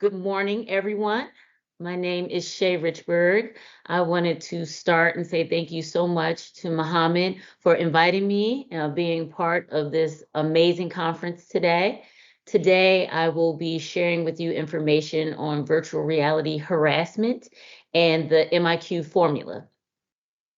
Good morning, everyone. My name is Shea Richburg. I wanted to start and say thank you so much to Mohammed for inviting me, being part of this amazing conference today. Today, I will be sharing with you information on virtual reality harassment and the MIQ formula.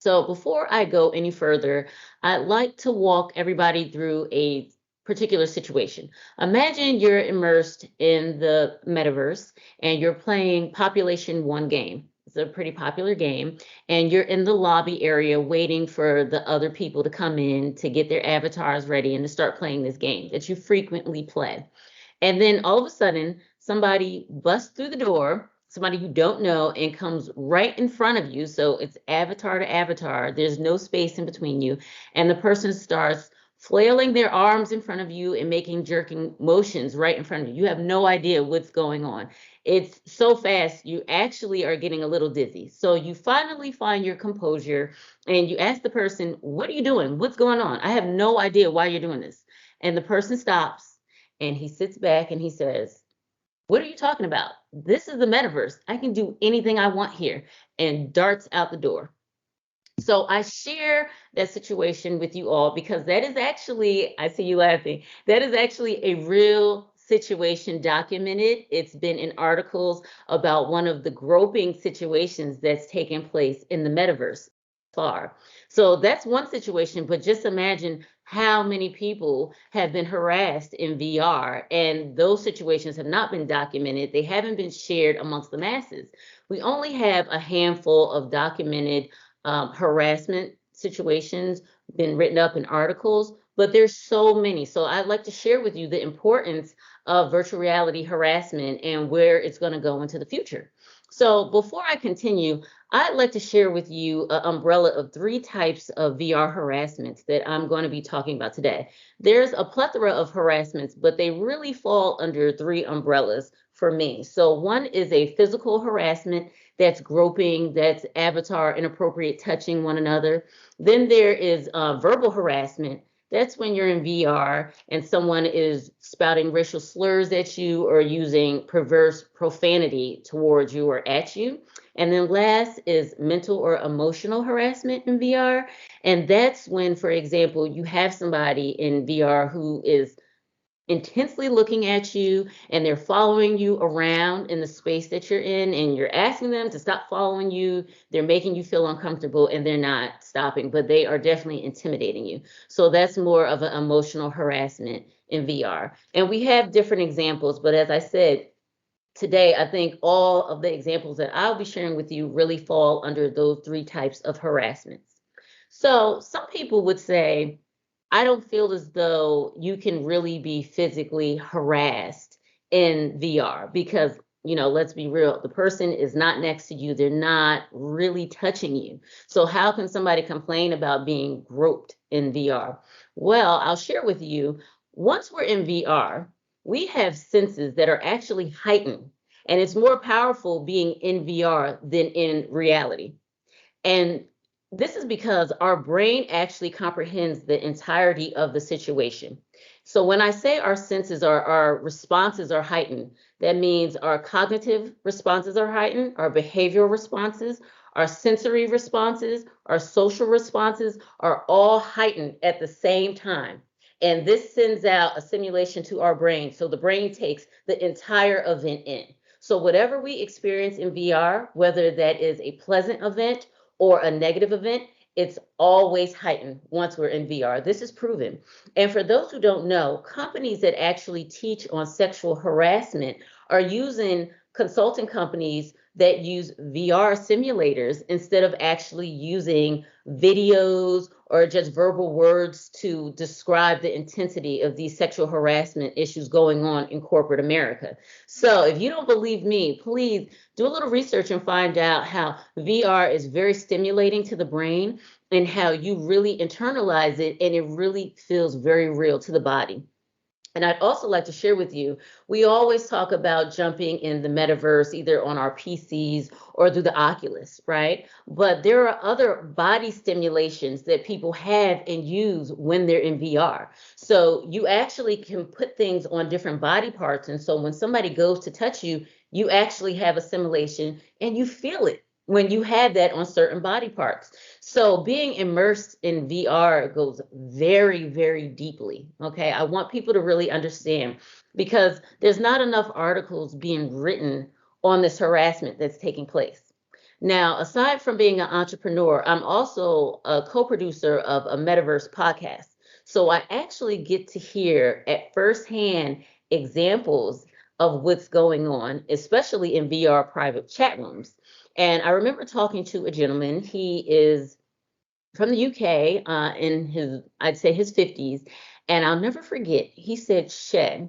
So before I go any further, I'd like to walk everybody through a particular situation. Imagine you're immersed in the metaverse and you're playing Population One game. It's a pretty popular game, and you're in the lobby area waiting for the other people to come in to get their avatars ready and to start playing this game that you frequently play. And then all of a sudden, somebody busts through the door, somebody you don't know, and comes right in front of you. So it's avatar to avatar. There's no space in between you. And the person starts flailing their arms in front of you and making jerking motions right in front of you. You have no idea what's going on. It's so fast, you actually are getting a little dizzy. So you finally find your composure and you ask the person, "What are you doing? What's going on? I have no idea why you're doing this." And the person stops and he sits back and he says, "What are you talking about? This is the metaverse. I can do anything I want here," and darts out the door. So I share that situation with you all because that is actually, I see you laughing, that is actually a real situation documented. It's been in articles about one of the groping situations that's taken place in the metaverse far. So that's one situation, but just imagine how many people have been harassed in VR, and those situations have not been documented. They haven't been shared amongst the masses. We only have a handful of documented harassment situations been written up in articles, but there's so many. So I'd like to share with you the importance of virtual reality harassment and where it's going to go into the future. So before I continue, I'd like to share with you an umbrella of three types of VR harassments that I'm going to be talking about today. There's a plethora of harassments, but they really fall under three umbrellas for me. So one is a physical harassment, that's groping, that's avatar inappropriate touching one another. Then there is verbal harassment. That's when you're in VR and someone is spouting racial slurs at you or using perverse profanity towards you or at you. And then last is mental or emotional harassment in VR. And that's when, for example, you have somebody in VR who is intensely looking at you and they're following you around in the space that you're in, and you're asking them to stop following you. They're making you feel uncomfortable and they're not stopping, but they are definitely intimidating you. So that's more of an emotional harassment in VR. And we have different examples, but as I said, today I think all of the examples that I'll be sharing with you really fall under those three types of harassments. So some people would say, "I don't feel as though you can really be physically harassed in VR because, let's be real, the person is not next to you. They're not really touching you. So how can somebody complain about being groped in VR?" Well, I'll share with you, once we're in VR, we have senses that are actually heightened, and it's more powerful being in VR than in reality. And this is because our brain actually comprehends the entirety of the situation. So when I say our senses are, our responses are heightened, that means our cognitive responses are heightened, our behavioral responses, our sensory responses, our social responses are all heightened at the same time. And this sends out a simulation to our brain. So the brain takes the entire event in. So whatever we experience in VR, whether that is a pleasant event or a negative event, it's always heightened once we're in VR. This is proven. And for those who don't know, companies that actually teach on sexual harassment are using consulting companies that use VR simulators instead of actually using videos or just verbal words to describe the intensity of these sexual harassment issues going on in corporate America. So if you don't believe me, please do a little research and find out how VR is very stimulating to the brain and how you really internalize it and it really feels very real to the body. And I'd also like to share with you, we always talk about jumping in the metaverse, either on our PCs or through the Oculus, right? But there are other body stimulations that people have and use when they're in VR. So you actually can put things on different body parts. And so when somebody goes to touch you, you actually have a simulation and you feel it when you have that on certain body parts. So being immersed in VR goes very, very deeply. Okay. I want people to really understand because there's not enough articles being written on this harassment that's taking place. Now, aside from being an entrepreneur, I'm also a co-producer of a Metaverse podcast. So I actually get to hear at firsthand examples of what's going on, especially in VR private chat rooms. And I remember talking to a gentleman. He is from the UK, in his, I'd say his 50s. And I'll never forget, he said, Shay,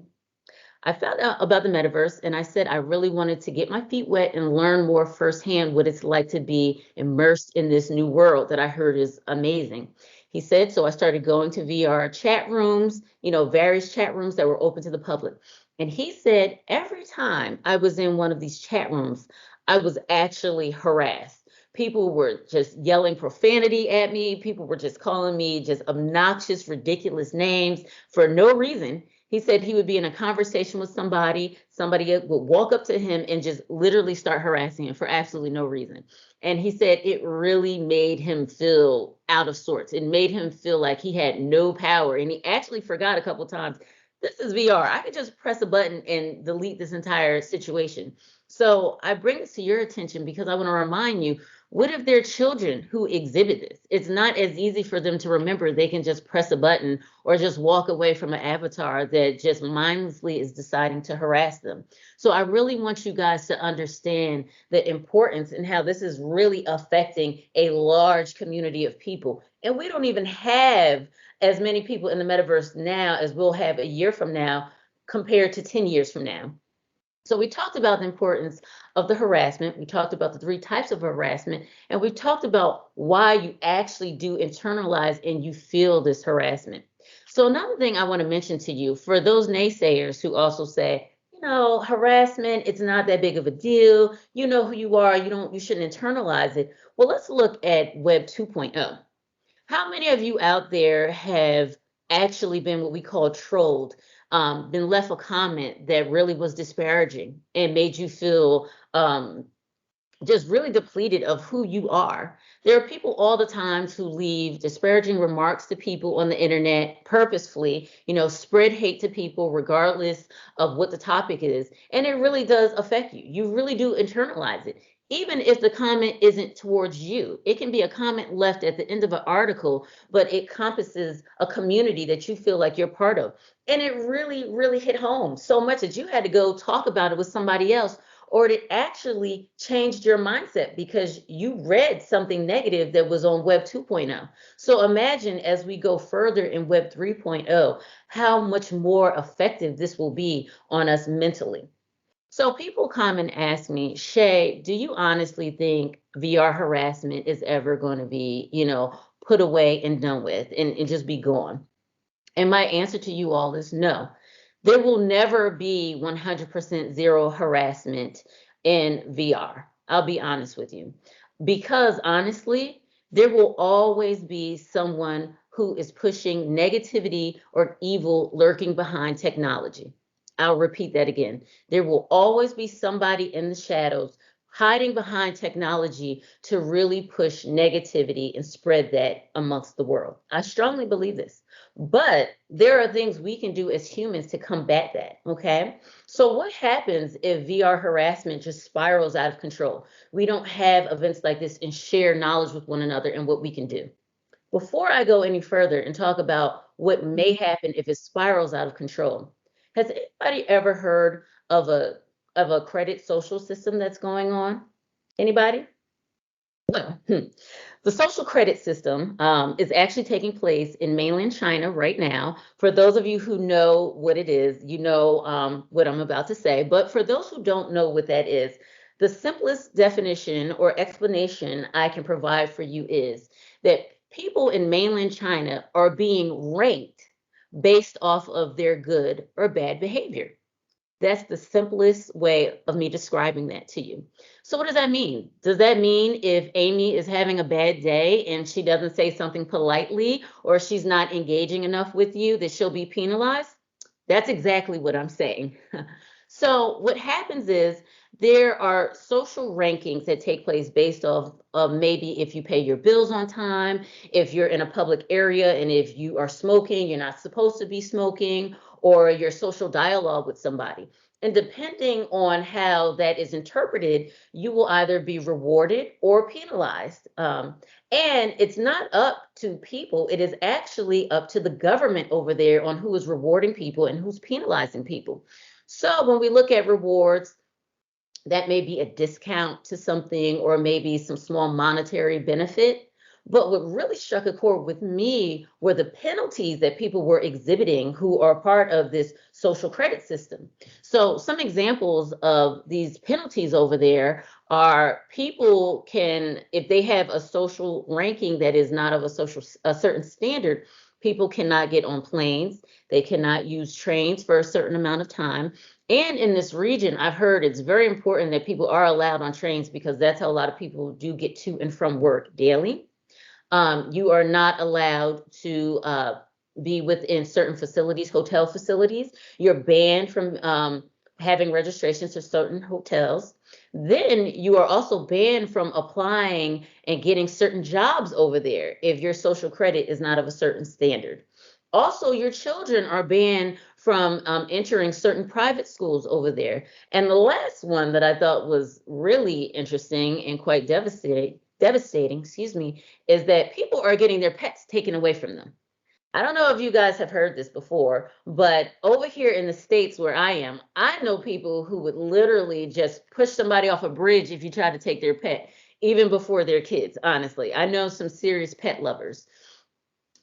I found out about the metaverse and I said I really wanted to get my feet wet and learn more firsthand what it's like to be immersed in this new world that I heard is amazing. He said, so I started going to VR chat rooms, various chat rooms that were open to the public. And he said, every time I was in one of these chat rooms, I was actually harassed. People were just yelling profanity at me. People were just calling me just obnoxious, ridiculous names for no reason. He said he would be in a conversation with somebody would walk up to him and just literally start harassing him for absolutely no reason. And he said it really made him feel out of sorts. It made him feel like he had no power. And he actually forgot a couple of times, this is VR. I could just press a button and delete this entire situation. So I bring this to your attention because I want to remind you, what if they're children who exhibit this? It's not as easy for them to remember. They can just press a button or just walk away from an avatar that just mindlessly is deciding to harass them. So I really want you guys to understand the importance and how this is really affecting a large community of people. And we don't even have as many people in the metaverse now as we'll have a year from now compared to 10 years from now. So we talked about the importance of the harassment. We talked about the three types of harassment, and we talked about why you actually do internalize and you feel this harassment. So another thing I want to mention to you, for those naysayers who also say, harassment, it's not that big of a deal. You know who you are. You shouldn't internalize it. Well, let's look at Web 2.0. How many of you out there have actually been what we call trolled, been left a comment that really was disparaging and made you feel just really depleted of who you are? There are people all the times who leave disparaging remarks to people on the internet purposefully, spread hate to people regardless of what the topic is. And it really does affect you. You really do internalize it. Even if the comment isn't towards you, it can be a comment left at the end of an article, but it encompasses a community that you feel like you're part of. And it really, really hit home so much that you had to go talk about it with somebody else, or it actually changed your mindset because you read something negative that was on Web 2.0. So imagine as we go further in Web 3.0, how much more effective this will be on us mentally. So people come and ask me, Shay, do you honestly think VR harassment is ever going to be, put away and done with and just be gone? And my answer to you all is no. There will never be 100% zero harassment in VR. I'll be honest with you. Because honestly, there will always be someone who is pushing negativity or evil lurking behind technology. I'll repeat that again. There will always be somebody in the shadows hiding behind technology to really push negativity and spread that amongst the world. I strongly believe this. But there are things we can do as humans to combat that, okay? So what happens if VR harassment just spirals out of control? We don't have events like this and share knowledge with one another and what we can do. Before I go any further and talk about what may happen if it spirals out of control, has anybody ever heard of a credit social system that's going on? Anybody? Well, the social credit system is actually taking place in mainland China right now. For those of you who know what it is, you know what I'm about to say. But for those who don't know what that is, the simplest definition or explanation I can provide for you is that people in mainland China are being ranked based off of their good or bad behavior. That's the simplest way of me describing that to you. So what does that mean? Does that mean if Amy is having a bad day and she doesn't say something politely, or she's not engaging enough with you, that she'll be penalized? That's exactly what I'm saying. So what happens is there are social rankings that take place based off of maybe if you pay your bills on time, if you're in a public area, and if you are smoking, you're not supposed to be smoking, or your social dialogue with somebody. And depending on how that is interpreted, you will either be rewarded or penalized. And it's not up to people, it is actually up to the government over there on who is rewarding people and who's penalizing people. So when we look at rewards, that may be a discount to something or maybe some small monetary benefit. But what really struck a chord with me were the penalties that people were exhibiting who are part of this social credit system. So some examples of these penalties over there are people can, if they have a social ranking that is not of a certain standard, people cannot get on planes, they cannot use trains for a certain amount of time. And in this region, I've heard it's very important that people are allowed on trains because that's how a lot of people do get to and from work daily. You are not allowed to be within certain facilities, hotel facilities. You're banned from having registrations to certain hotels. Then you are also banned from applying and getting certain jobs over there if your social credit is not of a certain standard. Also, your children are banned from entering certain private schools over there. And the last one that I thought was really interesting and quite devastating, excuse me, is that people are getting their pets taken away from them. I don't know if you guys have heard this before, but over here in the States where I am, I know people who would literally just push somebody off a bridge if you try to take their pet, even before their kids, honestly. I know some serious pet lovers.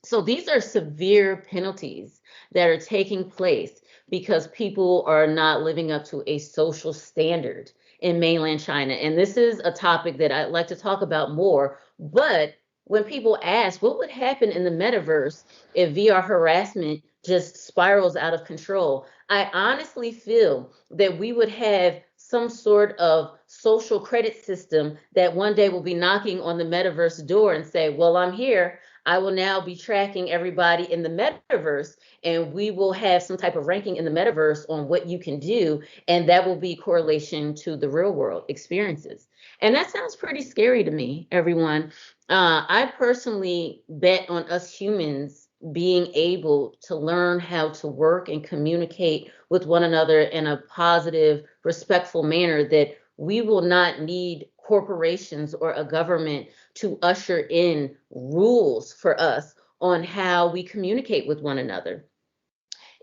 So these are severe penalties that are taking place because people are not living up to a social standard in mainland China. And this is a topic that I'd like to talk about more. But when people ask what would happen in the metaverse if VR harassment just spirals out of control, I honestly feel that we would have some sort of social credit system that one day will be knocking on the metaverse door and say, well, I'm here. I will now be tracking everybody in the metaverse, and we will have some type of ranking in the metaverse on what you can do, and that will be correlation to the real world experiences. And that sounds pretty scary to me, everyone. I personally bet on us humans being able to learn how to work and communicate with one another in a positive, respectful manner that we will not need corporations or a government to usher in rules for us on how we communicate with one another.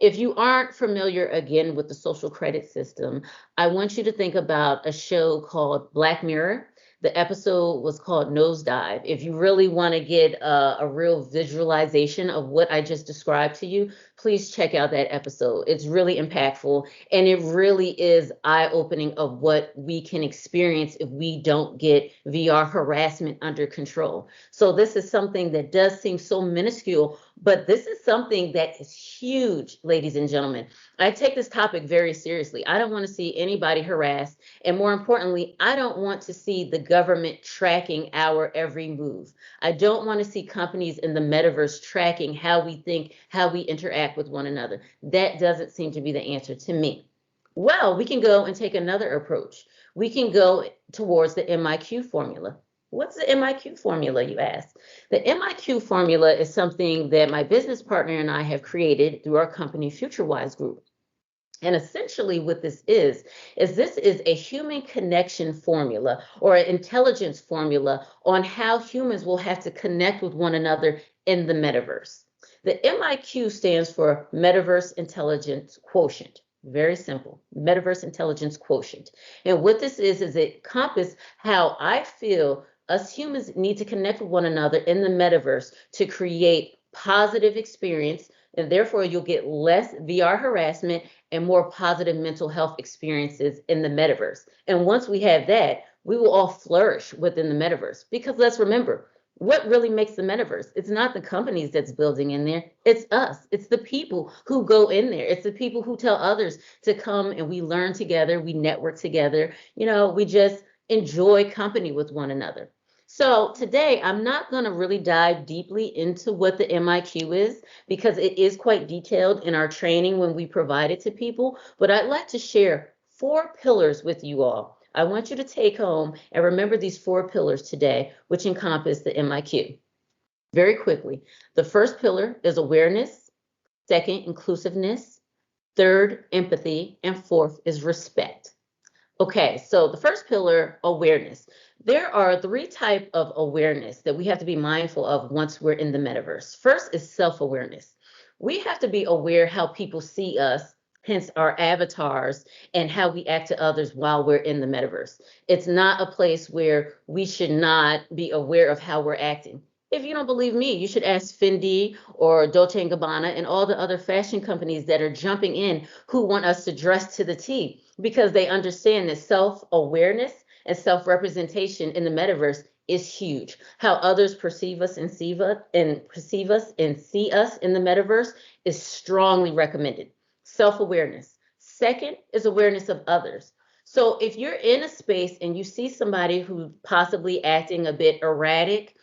If you aren't familiar again with the social credit system, I want you to think about a show called Black Mirror. The episode was called Nosedive. If you really want to get a real visualization of what I just described to you, please check out that episode. It's really impactful and it really is eye-opening of what we can experience if we don't get VR harassment under control. So this is something that does seem so minuscule, but this is something that is huge, ladies and gentlemen. I take this topic very seriously. I don't want to see anybody harassed. And more importantly, I don't want to see the government tracking our every move. I don't want to see companies in the metaverse tracking how we think, how we interact with one another. That doesn't seem to be the answer to me. Well, we can go and take another approach. We can go towards the MIQ formula. What's the MIQ formula, you ask? The MIQ formula is something that my business partner and I have created through our company, FutureWise Group. And essentially what this is this is a human connection formula or an intelligence formula on how humans will have to connect with one another in the metaverse. The MIQ stands for Metaverse Intelligence Quotient. Very simple. Metaverse Intelligence Quotient. And what this is it encompasses how I feel us humans need to connect with one another in the metaverse to create positive experience, and therefore you'll get less VR harassment and more positive mental health experiences in the metaverse. And once we have that, we will all flourish within the metaverse. Because let's remember, What really makes the metaverse? It's not the companies that's building in there. It's us. It's the people who go in there. It's the people who tell others to come, and we learn together, we network together. We just enjoy company with one another. So today, I'm not going to really dive deeply into what the MIQ is because it is quite detailed in our training when we provide it to people. But I'd like to share 4 pillars with you all. I want you to take home and remember these 4 pillars today, which encompass the MIQ. Very quickly, the first pillar is awareness, second, inclusiveness, third, empathy, and fourth is respect. Okay, so the first pillar, awareness. There are 3 types of awareness that we have to be mindful of once we're in the metaverse. First is self-awareness. We have to be aware how people see us, hence our avatars, and how we act to others while we're in the metaverse. It's not a place where we should not be aware of how we're acting. If you don't believe me, you should ask Fendi or Dolce & Gabbana and all the other fashion companies that are jumping in who want us to dress to the T because they understand that self-awareness and self-representation in the metaverse is huge. How others perceive us and see us and see us in the metaverse is strongly recommended. Self-awareness. Second is awareness of others. So if you're in a space and you see somebody who's possibly acting a bit erratic,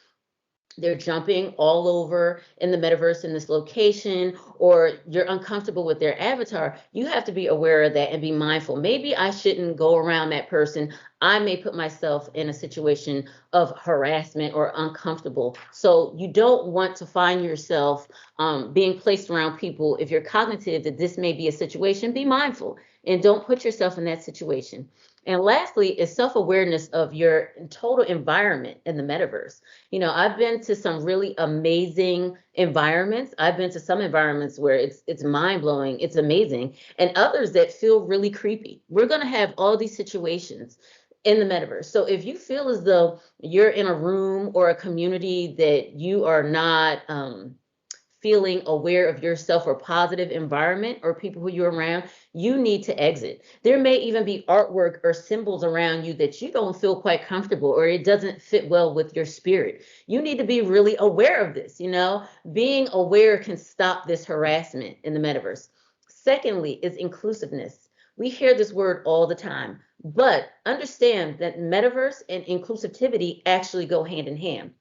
they're jumping all over in the metaverse in this location, or you're uncomfortable with their avatar, you have to be aware of that and be mindful. Maybe I shouldn't go around that person. I may put myself in a situation of harassment or uncomfortable. So you don't want to find yourself being placed around people. If you're cognitive that this may be a situation, be mindful and don't put yourself in that situation. And lastly is self-awareness of your total environment in the metaverse. I've been to some really amazing environments. I've been to some environments where it's mind-blowing, it's amazing, and others that feel really creepy. We're going to have all these situations in the metaverse. So if you feel as though you're in a room or a community that you are not feeling aware of yourself or positive environment or people who you're around, you need to exit. There may even be artwork or symbols around you that you don't feel quite comfortable or it doesn't fit well with your spirit. You need to be really aware of this. Being aware can stop this harassment in the metaverse. Secondly is inclusiveness. We hear this word all the time, but understand that metaverse and inclusivity actually go hand in hand.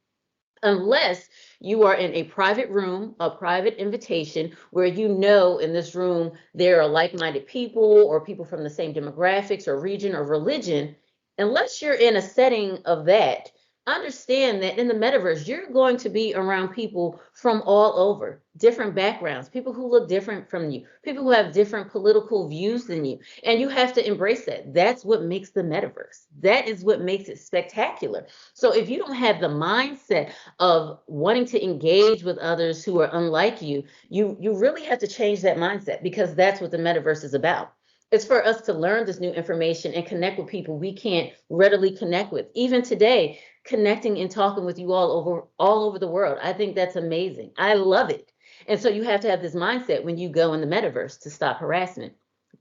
Unless you are in a private room, a private invitation where in this room there are like-minded people or people from the same demographics or region or religion, unless you're in a setting of that, understand that in the metaverse, you're going to be around people from all over, different backgrounds, people who look different from you, people who have different political views than you. And you have to embrace that. That's what makes the metaverse. That is what makes it spectacular. So if you don't have the mindset of wanting to engage with others who are unlike you, you really have to change that mindset because that's what the metaverse is about. It's for us to learn this new information and connect with people we can't readily connect with. Even today, connecting and talking with you all over the world. I think that's amazing. I love it. And so you have to have this mindset when you go in the metaverse to stop harassment.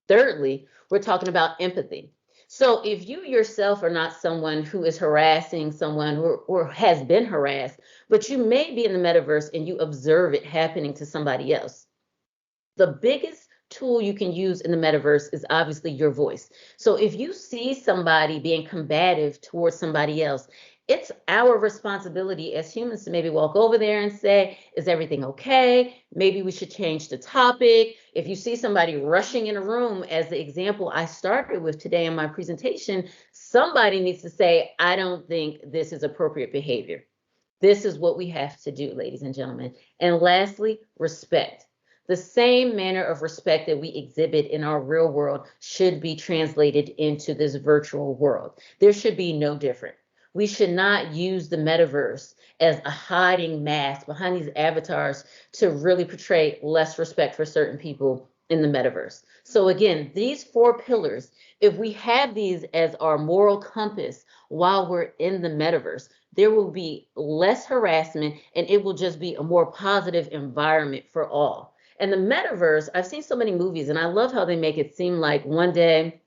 Thirdly, we're talking about empathy. So if you yourself are not someone who is harassing someone or has been harassed, but you may be in the metaverse and you observe it happening to somebody else, the biggest tool you can use in the metaverse is obviously your voice. So if you see somebody being combative towards somebody else, it's our responsibility as humans to maybe walk over there and say, is everything okay? Maybe we should change the topic. If you see somebody rushing in a room, as the example I started with today in my presentation, somebody needs to say, I don't think this is appropriate behavior. This is what we have to do, ladies and gentlemen. And lastly, respect. The same manner of respect that we exhibit in our real world should be translated into this virtual world. There should be no different. We should not use the metaverse as a hiding mask behind these avatars to really portray less respect for certain people in the metaverse. So again, these 4 pillars, if we have these as our moral compass while we're in the metaverse, there will be less harassment and it will just be a more positive environment for all. And the metaverse, I've seen so many movies and I love how they make it seem like one day,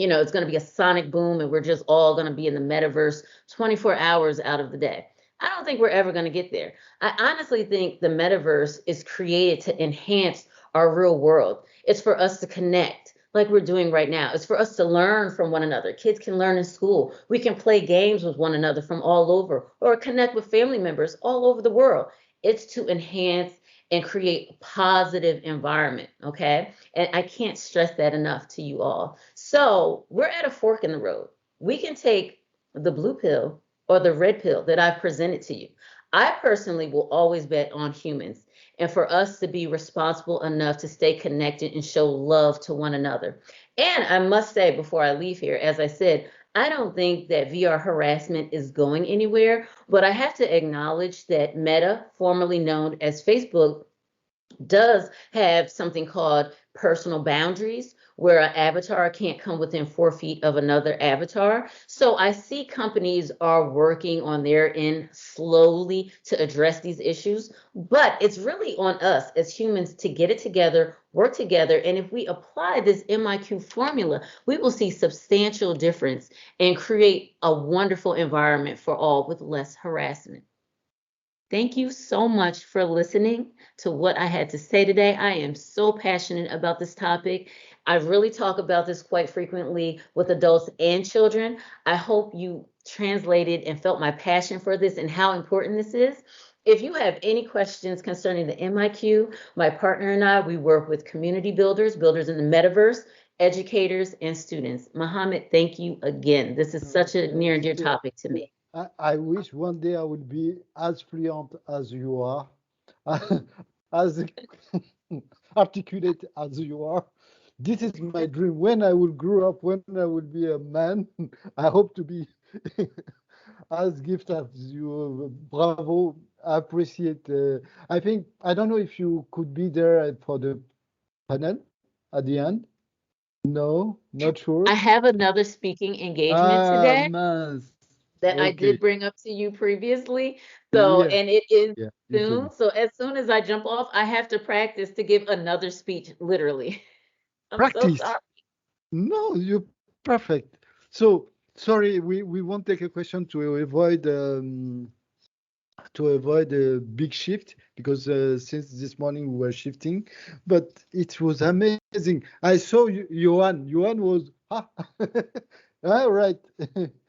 it's going to be a sonic boom and we're just all going to be in the metaverse 24 hours out of the day. I don't think we're ever going to get there. I honestly think the metaverse is created to enhance our real world. It's for us to connect like we're doing right now. It's for us to learn from one another. Kids can learn in school. We can play games with one another from all over or connect with family members all over the world. It's to enhance and create a positive environment, okay? And I can't stress that enough to you all. So, we're at a fork in the road. We can take the blue pill or the red pill that I've presented to you. I personally will always bet on humans and for us to be responsible enough to stay connected and show love to one another. And I must say, before I leave here, as I said, I don't think that VR harassment is going anywhere, but I have to acknowledge that Meta, formerly known as Facebook, does have something called personal boundaries where an avatar can't come within 4 feet of another avatar. So I see companies are working on their end slowly to address these issues, but it's really on us as humans to get it together, work together, and if we apply this MIQ formula, we will see substantial difference and create a wonderful environment for all with less harassment. Thank you so much for listening to what I had to say today. I am so passionate about this topic. I really talk about this quite frequently with adults and children. I hope you translated and felt my passion for this and how important this is. If you have any questions concerning the MIQ, my partner and I, we work with community builders, builders in the metaverse, educators, and students. Mohammed, thank you again. This is such a near and dear topic to me. I wish one day I would be as fluent as you are, as articulate as you are. This is my dream. When I will grow up, when I will be a man, I hope to be as gifted as you. Bravo. I appreciate. I think, I don't know if you could be there for the panel at the end. No, not sure. I have another speaking engagement Ah, today mince. that I Okay. did bring up to you previously. So, Yeah, and it is yeah, you told soon. me. So, as soon as I jump off, I have to practice to give another speech, literally. I'm so Practice. sorry. No, you're perfect. So sorry, we won't take a question to avoid a big shift because since this morning we were shifting, but it was amazing. I saw Johan. Johan was all right.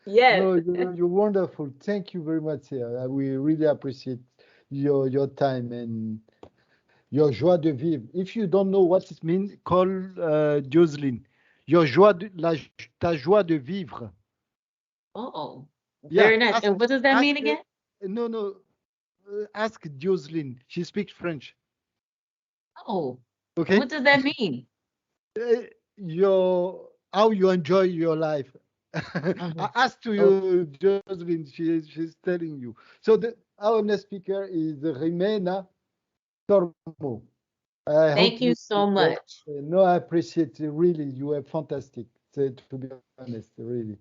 Yes. No, you're wonderful. Thank you very much. We really appreciate your time and your joie de vivre. If you don't know what it means, call Jocelyn. Ta joie de vivre. Oh, Yeah, very nice. And what does that mean ask, again? no, no, ask Jocelyn. She speaks French. Oh, Okay, what does that mean? how you enjoy your life. I Uh-huh. asked to Oh, you, Jocelyn. She's telling you. So our next speaker is Rimena Tormo. I hope thank you you. so much. No, I appreciate it. Really, you were fantastic. To be honest, really.